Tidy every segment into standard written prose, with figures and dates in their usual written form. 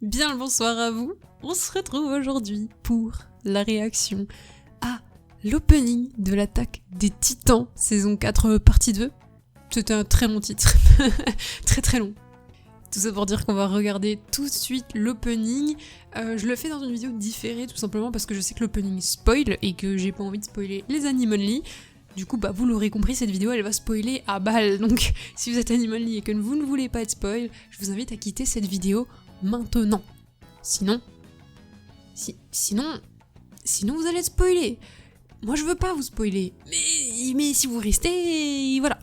Bien le bonsoir à vous. On se retrouve aujourd'hui pour la réaction à l'opening de l'attaque des Titans, saison 4, partie 2. C'était un très long titre, très très long. Tout ça pour dire qu'on va regarder tout de suite l'opening. Je le fais dans une vidéo différée tout simplement parce que je sais que l'opening spoil et que j'ai pas envie de spoiler les Animonly. Du coup, vous l'aurez compris, cette vidéo, elle va spoiler à balle. Donc, si vous êtes Animonly et que vous ne voulez pas être spoil, je vous invite à quitter cette vidéo maintenant. Sinon vous allez être spoilé. Moi, je veux pas vous spoiler. Mais si vous restez, voilà.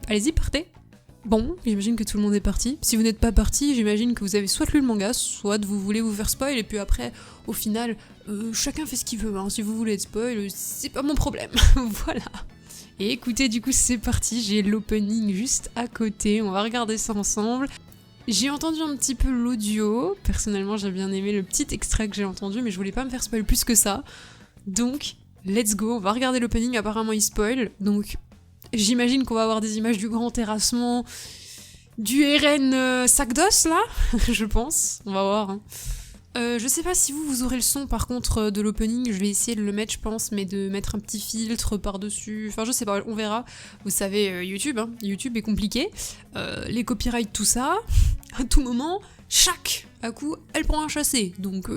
Allez-y, partez. Bon, j'imagine que tout le monde est parti. Si vous n'êtes pas parti, j'imagine que vous avez soit lu le manga, soit vous voulez vous faire spoil, et puis après, au final, chacun fait ce qu'il veut. Hein. Si vous voulez être spoil, c'est pas mon problème. Voilà. Et écoutez, du coup, c'est parti. J'ai l'opening juste à côté. On va regarder ça ensemble. J'ai entendu un petit peu l'audio. Personnellement, j'ai bien aimé le petit extrait que j'ai entendu, mais je voulais pas me faire spoil plus que ça. Donc, let's go. On va regarder l'opening. Apparemment, il spoil. Donc, j'imagine qu'on va avoir des images du grand terrassement, du RN sac d'os, là. Je pense. On va voir. Hein. Je sais pas si vous aurez le son, par contre, de l'opening. Je vais essayer de le mettre, je pense, mais de mettre un petit filtre par-dessus. Enfin, je sais pas, on verra. Vous savez, YouTube, hein. YouTube est compliqué. Les copyrights, tout ça. À tout moment, chaque à coup, elle prend un chassé. Donc,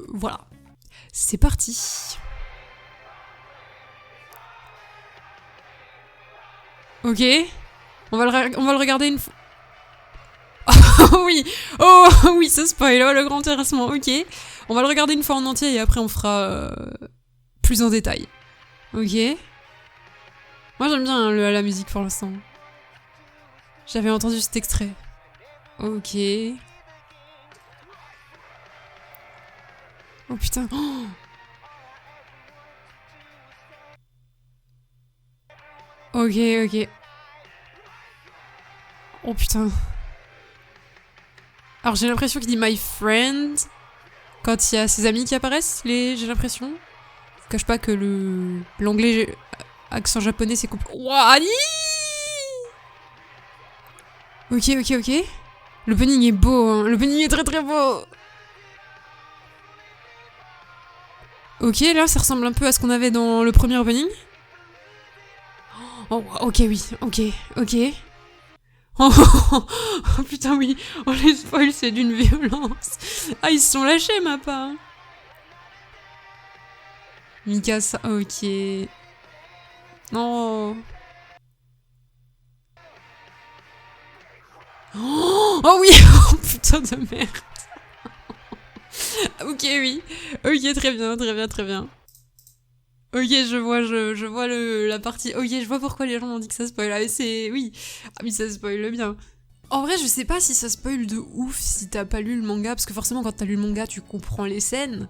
voilà. C'est parti. Ok. On va le regarder une fois. Oh oui, ça spoil, oh, le grand terrassement, ok. On va le regarder une fois en entier et après on fera plus en détail. Ok. Moi j'aime bien la musique pour l'instant. J'avais entendu cet extrait. Ok. Oh putain. Oh, ok. Oh putain. Alors j'ai l'impression qu'il dit my friend quand il y a ses amis qui apparaissent, j'ai l'impression. Je cache pas que l'anglais accent japonais c'est compliqué. Ok. L'opening est beau, hein. L'opening est très très beau. Ok, là ça ressemble un peu à ce qu'on avait dans le premier opening. Oh, ok, oui, ok. Oh putain oui, oh les spoils c'est d'une violence. Ah ils se sont lâchés ma part. Mikasa, ok. Oh. Oh oui, oh putain de merde. Ok oui, ok très bien. Ok, je vois la partie. Ok, je vois pourquoi les gens m'ont dit que ça spoil. Ah, oui. Ah, mais ça spoil bien. En vrai, je sais pas si ça spoil de ouf si t'as pas lu le manga, parce que forcément, quand t'as lu le manga, tu comprends les scènes.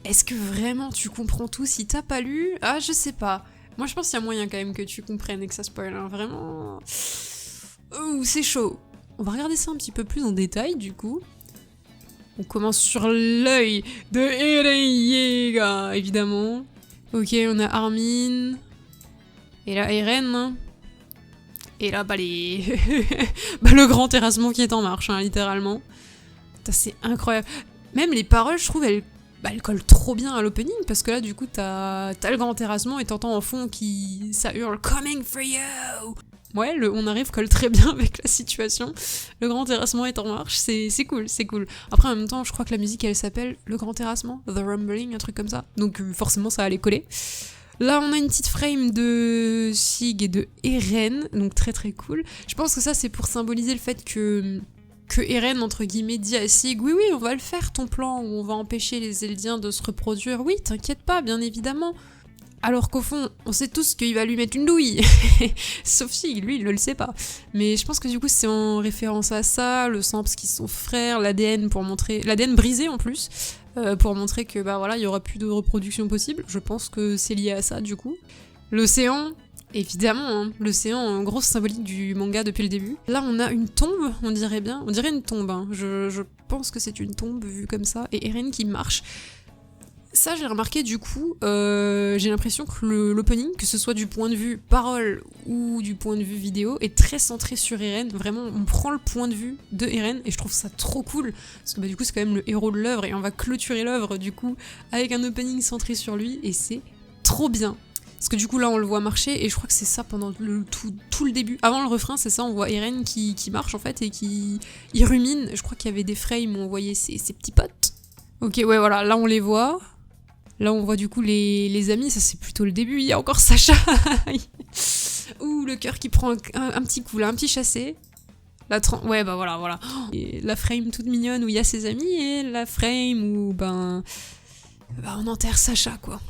Est-ce que vraiment tu comprends tout si t'as pas lu? Ah, je sais pas. Moi, je pense qu'il y a moyen quand même que tu comprennes et que ça spoil. Hein. Vraiment. Ouh, c'est chaud. On va regarder ça un petit peu plus en détail, du coup. On commence sur l'œil de Eren, évidemment. Ok, on a Armin. Et là, Eren. Et là, le grand terrassement qui est en marche, hein, littéralement. C'est incroyable. Même les paroles, je trouve, elles collent trop bien à l'opening, parce que là, du coup, t'as le grand terrassement et t'entends en fond ça hurle « Coming for you !» Ouais, on arrive colle très bien avec la situation. Le grand terrassement est en marche, c'est cool. Après, en même temps, je crois que la musique, elle s'appelle Le Grand Terrassement, The Rumbling, un truc comme ça. Donc forcément, ça allait coller. Là, on a une petite frame de Sig et de Eren, donc très très cool. Je pense que ça, c'est pour symboliser le fait que Eren, entre guillemets, dit à Sig « Oui, on va le faire, ton plan, où on va empêcher les Eldiens de se reproduire. Oui, t'inquiète pas, bien évidemment. » Alors qu'au fond, on sait tous qu'il va lui mettre une douille. Sauf si, lui, il ne le sait pas. Mais je pense que du coup, c'est en référence à ça, le sang parce qu'ils sont frères, l'ADN pour montrer... L'ADN brisé en plus, pour montrer que, il y aura plus de reproduction possible. Je pense que c'est lié à ça, du coup. L'océan, évidemment, hein. L'océan, grosse symbolique du manga depuis le début. Là, on a une tombe, on dirait bien. On dirait une tombe, hein. Je pense que c'est une tombe vue comme ça. Et Eren qui marche. Ça, j'ai remarqué du coup, j'ai l'impression que l'opening, que ce soit du point de vue parole ou du point de vue vidéo, est très centré sur Eren. Vraiment, on prend le point de vue de Eren et je trouve ça trop cool. Parce que bah, du coup, c'est quand même le héros de l'œuvre et on va clôturer l'œuvre du coup avec un opening centré sur lui et c'est trop bien. Parce que du coup, là, on le voit marcher et je crois que c'est ça pendant tout le début. Avant le refrain, c'est ça, on voit Eren qui marche en fait et qui il rumine. Je crois qu'il y avait des frames où on voyait ses petits potes. Ok, ouais, voilà, là on les voit. Là, on voit du coup les amis, ça c'est plutôt le début. Il y a encore Sacha. Ouh, le cœur qui prend un petit coup, là, un petit chassé. Ouais, bah voilà. Et la frame toute mignonne où il y a ses amis et la frame où, on enterre Sacha, quoi.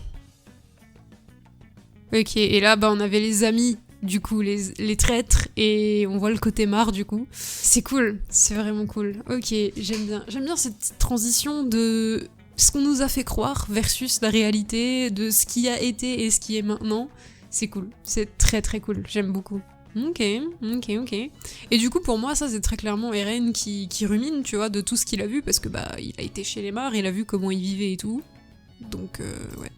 Ok, et là, on avait les amis, du coup, les traîtres, et on voit le côté marre, du coup. C'est cool, c'est vraiment cool. Ok, j'aime bien. J'aime bien cette petite transition de ce qu'on nous a fait croire versus la réalité, de ce qui a été et ce qui est maintenant. C'est cool, c'est très très cool, j'aime beaucoup. Ok. Et du coup, pour moi, ça c'est très clairement Eren qui rumine, tu vois, de tout ce qu'il a vu, parce que il a été chez les Mards, il a vu comment ils vivaient et tout. Donc, ouais.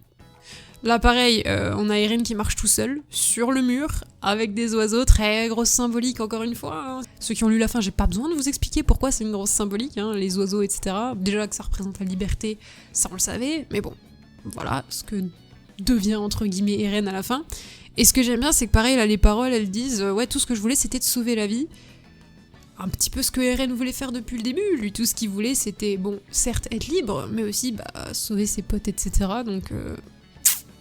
Là, pareil, on a Eren qui marche tout seul, sur le mur, avec des oiseaux, très grosse symbolique, encore une fois. Hein. Ceux qui ont lu la fin, j'ai pas besoin de vous expliquer pourquoi c'est une grosse symbolique, hein, les oiseaux, etc. Déjà que ça représente la liberté, ça on le savait, mais bon, voilà ce que devient, entre guillemets, Eren à la fin. Et ce que j'aime bien, c'est que pareil, là, les paroles, elles disent « Ouais, tout ce que je voulais, c'était de sauver la vie ». Un petit peu ce que Eren voulait faire depuis le début. Lui, tout ce qu'il voulait, c'était, bon, certes, être libre, mais aussi, sauver ses potes, etc. Donc...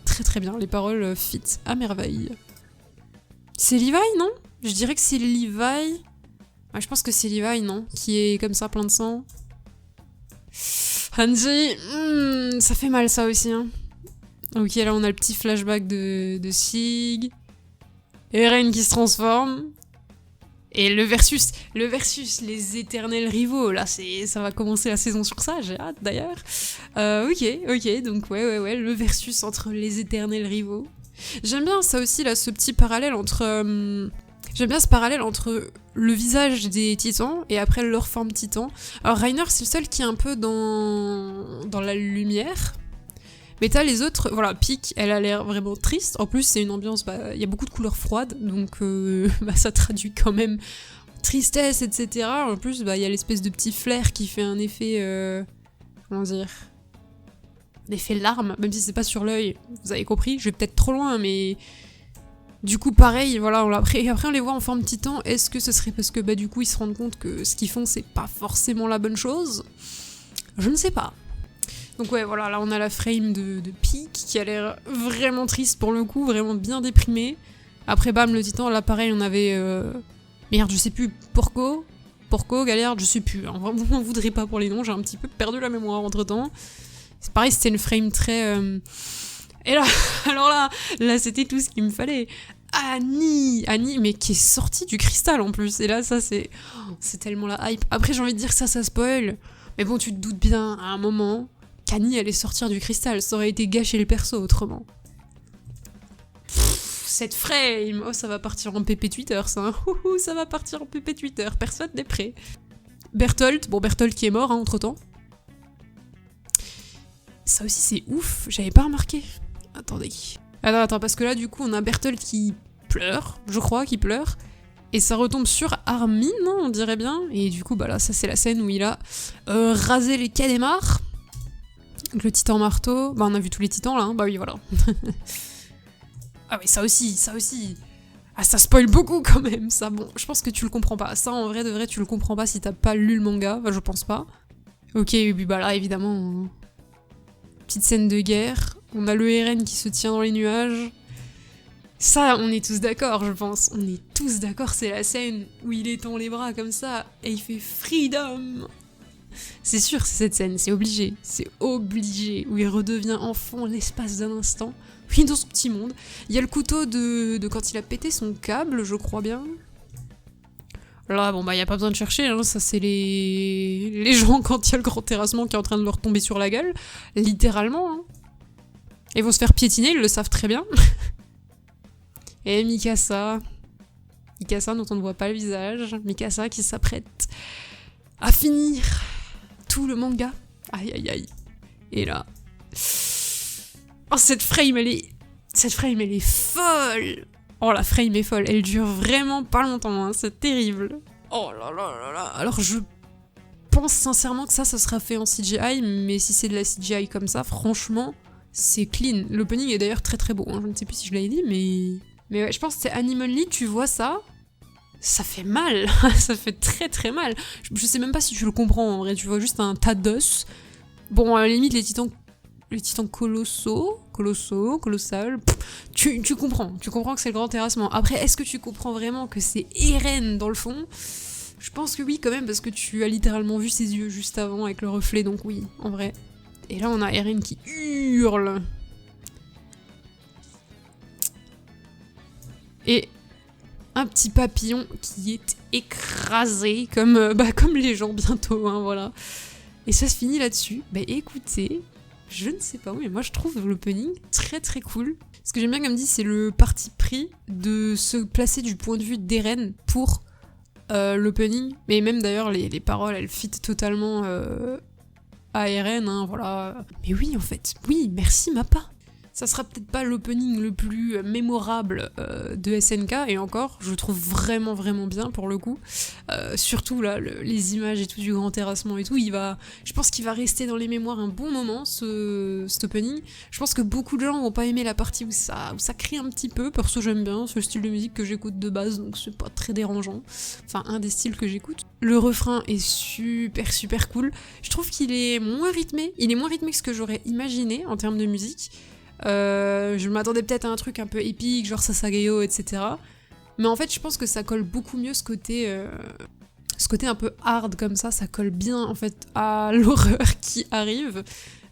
très très bien, les paroles fit à merveille. C'est Levi, non? Je dirais que c'est Levi. Ouais, je pense que c'est Levi, non? Qui est comme ça, plein de sang. Hanji, ça fait mal ça aussi, hein. Ok, là on a le petit flashback de Sig. Eren qui se transforme. Et le versus, les éternels rivaux, là ça va commencer la saison sur ça, j'ai hâte d'ailleurs. Ok, donc ouais, le versus entre les éternels rivaux. J'aime bien ça aussi, là, ce petit parallèle entre... j'aime bien ce parallèle entre le visage des titans et après leur forme titan. Alors Reiner, c'est le seul qui est un peu dans la lumière. Mais t'as les autres, voilà, Pieck, elle a l'air vraiment triste. En plus, c'est une ambiance, il y a beaucoup de couleurs froides, donc ça traduit quand même tristesse, etc. En plus, il y a l'espèce de petit flair qui fait un effet, comment dire, un effet larme, même si c'est pas sur l'œil. Vous avez compris, je vais peut-être trop loin, mais du coup, pareil, voilà, après on les voit en forme titan. Est-ce que ce serait parce que du coup ils se rendent compte que ce qu'ils font, c'est pas forcément la bonne chose? Je ne sais pas. Donc ouais, voilà, là on a la frame de Pieck qui a l'air vraiment triste pour le coup, vraiment bien déprimé. Après bam, le titan, là pareil, on avait... Merde, je sais plus, Porco, Galliard, je sais plus. Hein. Vous m'en voudrez pas pour les noms, j'ai un petit peu perdu la mémoire entre-temps. C'est pareil, c'était une frame très... Et là, alors là c'était tout ce qu'il me fallait. Annie, mais qui est sortie du cristal en plus. Et là, ça c'est tellement la hype. Après, j'ai envie de dire que ça spoil. Mais bon, tu te doutes bien, à un moment... Annie allait sortir du cristal, ça aurait été gâcher le perso autrement. Cette frame, oh ça va partir en PP Twitter ça, hein. Ça va partir en PP Twitter, personne n'est prêt. Bertholdt qui est mort entre temps. Ça aussi c'est ouf, j'avais pas remarqué. Attendez, parce que là du coup on a Bertholdt qui pleure, je crois qu'il pleure. Et ça retombe sur Armin, hein, on dirait bien. Et du coup là ça c'est la scène où il a rasé les Calémars. Le titan marteau, on a vu tous les titans là, hein. Oui voilà. Ah oui, ça aussi. Ah ça spoil beaucoup quand même, ça. Bon, je pense que tu le comprends pas. Ça en vrai de vrai tu le comprends pas si t'as pas lu le manga, je pense pas. Ok, et puis là évidemment, petite scène de guerre. On a le Eren qui se tient dans les nuages. Ça, on est tous d'accord, je pense. On est tous d'accord, c'est la scène où il étend les bras comme ça et il fait Freedom. C'est sûr, c'est cette scène, c'est obligé, où il redevient enfant l'espace d'un instant, puis dans son petit monde. Il y a le couteau de quand il a pété son câble, je crois bien. Là, y a pas besoin de chercher, hein, ça c'est les gens quand il y a le grand terrassement qui est en train de leur tomber sur la gueule, littéralement. Hein. Ils vont se faire piétiner, ils le savent très bien. Et Mikasa dont on ne voit pas le visage, Mikasa qui s'apprête à finir tout le manga. Aïe. Et là, Oh, cette frame, elle est folle. Oh, la frame est folle. Elle dure vraiment pas longtemps, hein. C'est terrible. Oh là là là là. Alors, je pense sincèrement que ça sera fait en CGI, mais si c'est de la CGI comme ça, franchement, c'est clean. L'opening est d'ailleurs très très beau, hein. Je ne sais plus si je l'avais dit, mais ouais, je pense que c'est Animonly, tu vois ça, ça fait mal. Ça fait très très mal. Je sais même pas si tu le comprends en vrai, tu vois juste un tas d'os. Bon, à la limite, les titans colossal, tu comprends que c'est le grand terrassement. Après, est-ce que tu comprends vraiment que c'est Eren dans le fond ? Je pense que oui quand même, parce que tu as littéralement vu ses yeux juste avant avec le reflet, donc oui, en vrai. Et là, on a Eren qui hurle. Et un petit papillon qui est écrasé, comme les gens bientôt, hein, voilà. Et ça se finit là-dessus. Bah écoutez, je ne sais pas, mais moi je trouve l'opening très très cool. Ce que j'aime bien, comme dit, c'est le parti pris de se placer du point de vue d'Eren pour l'opening. Mais même d'ailleurs, les paroles, elles fit totalement à Eren, hein, voilà. Mais oui, en fait, oui, merci Mappa. Ça sera peut-être pas l'opening le plus mémorable de SNK, et encore, je le trouve vraiment vraiment bien pour le coup. Surtout là, les images et tout du grand terrassement et tout, je pense qu'il va rester dans les mémoires un bon moment, cet opening. Je pense que beaucoup de gens vont pas aimer la partie où ça crie un petit peu. Perso, j'aime bien, c'est le style de musique que j'écoute de base, donc c'est pas très dérangeant. Enfin, un des styles que j'écoute. Le refrain est super super cool. Je trouve qu'il est moins rythmé. Il est moins rythmé que ce que j'aurais imaginé en termes de musique. Je m'attendais peut-être à un truc un peu épique, genre Sasageo, etc. Mais en fait, je pense que ça colle beaucoup mieux ce côté un peu hard comme ça colle bien en fait à l'horreur qui arrive.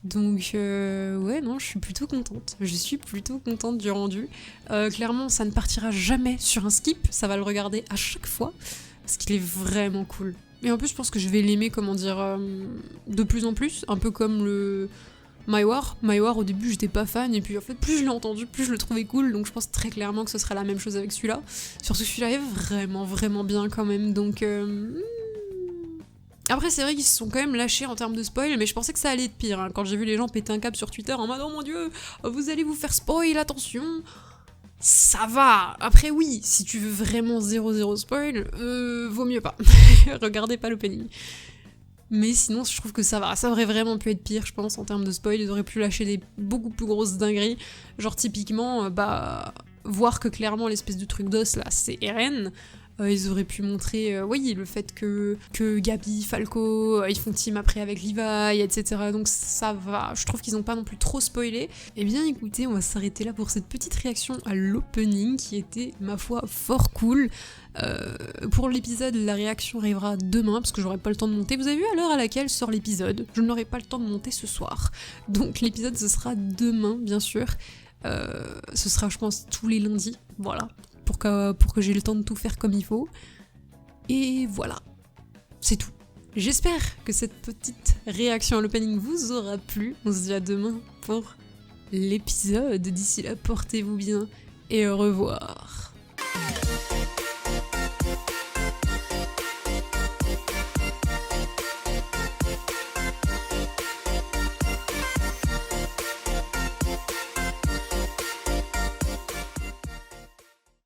Donc ouais, non, je suis plutôt contente. Je suis plutôt contente du rendu. Clairement, ça ne partira jamais sur un skip, ça va le regarder à chaque fois, parce qu'il est vraiment cool. Et en plus, je pense que je vais l'aimer, comment dire, de plus en plus, un peu comme le My War, au début j'étais pas fan, et puis en fait plus je l'ai entendu, plus je le trouvais cool, donc je pense très clairement que ce sera la même chose avec celui-là. Surtout celui-là est vraiment vraiment bien quand même, donc Après c'est vrai qu'ils se sont quand même lâchés en termes de spoil, mais je pensais que ça allait être pire, hein. Quand j'ai vu les gens péter un câble sur Twitter en mode oh mon dieu, vous allez vous faire spoil, attention. Ça va. Après oui, si tu veux vraiment 0 spoil, vaut mieux pas. Regardez pas l'opening. Mais sinon, je trouve que ça va. Ça aurait vraiment pu être pire, je pense, en termes de spoil. Ils auraient pu lâcher des beaucoup plus grosses dingueries. Genre, typiquement, voir que clairement, l'espèce de truc d'os, là, c'est Eren. Ils auraient pu montrer, oui, le fait que Gabi, Falco, ils font team après avec Levi, etc. Donc ça va. Je trouve qu'ils n'ont pas non plus trop spoilé. Eh bien, écoutez, on va s'arrêter là pour cette petite réaction à l'opening qui était, ma foi, fort cool. Pour l'épisode, la réaction arrivera demain parce que j'aurai pas le temps de monter. Vous avez vu à l'heure à laquelle sort l'épisode ? Je n'aurai pas le temps de monter ce soir. Donc l'épisode, ce sera demain, bien sûr. Ce sera, je pense, tous les lundis. Voilà. Pour que j'ai le temps de tout faire comme il faut. Et voilà. C'est tout. J'espère que cette petite réaction à l'opening vous aura plu. On se dit à demain pour l'épisode. D'ici là, portez-vous bien et au revoir.